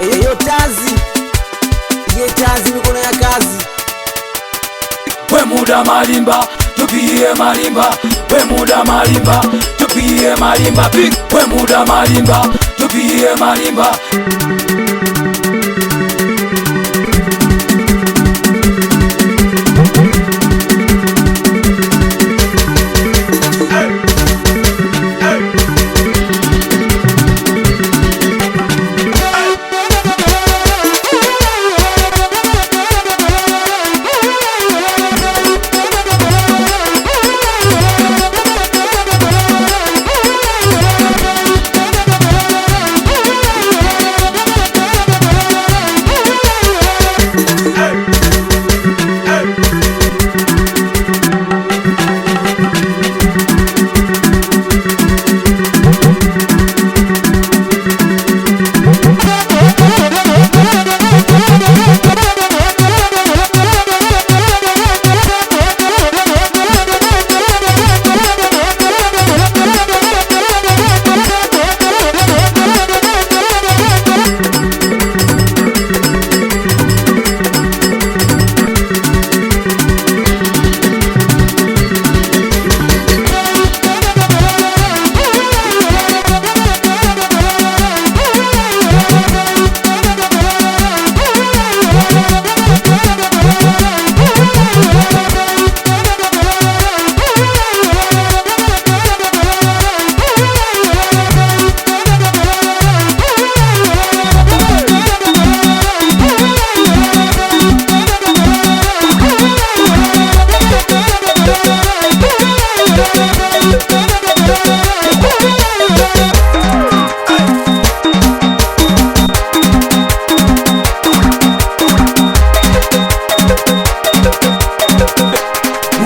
Yo tazi, ye tazi mikono ya kazi. We muda malimba, tupie malimba. We muda malimba, tupie malimba. Big, we muda malimba, tupie malimba.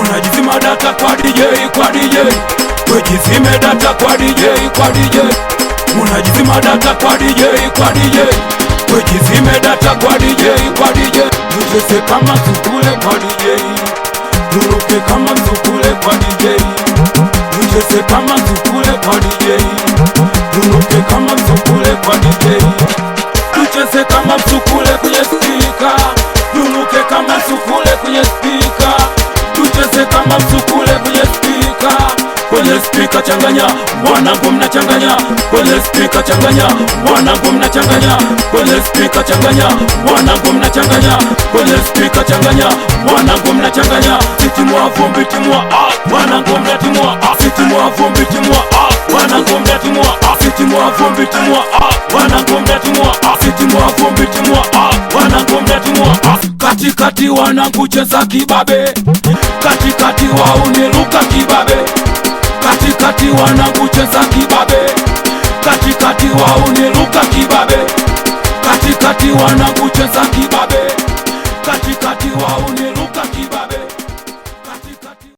Unajizima data kwa DJ, kwa DJ. Unajizima data kwa DJ, kwa DJ. Wejizime data kwa DJ, kwa DJ. Tujese kama msukule kwa DJ. Turuke kama msukule kwa DJ. Tujese kama msukule kwa DJ. Turuke kama msukule kwa DJ. Tujese kama msukule kwenye speaker. Turuke kama msukule kwenye speaker. Tujese kama msukule kwenye speaker. Kwenye speaker changanya, wanangu mnachanganya. Kwenye speaker changanya, wanangu mnachanganya. Kwenye speaker changanya, wanangu mnachanganya. Kwenye speaker changanya, wanangu mnachanganya. Sitimua vumbi timua, wanangu mnatimua. Sitimua vumbi timua, wanangu mnatimua. Sitimua vumbi timua, wanangu mnatimua. Sitimua vumbi timua, wanangu mnatimua. Katikati wanangu cheza kibabe. Katikati wauniruka kibabe. Katikati wanangu cheza kibabe. Katikati wauniruka kibabe. Katikati wanangu cheza kibabe. Katikati wauniruka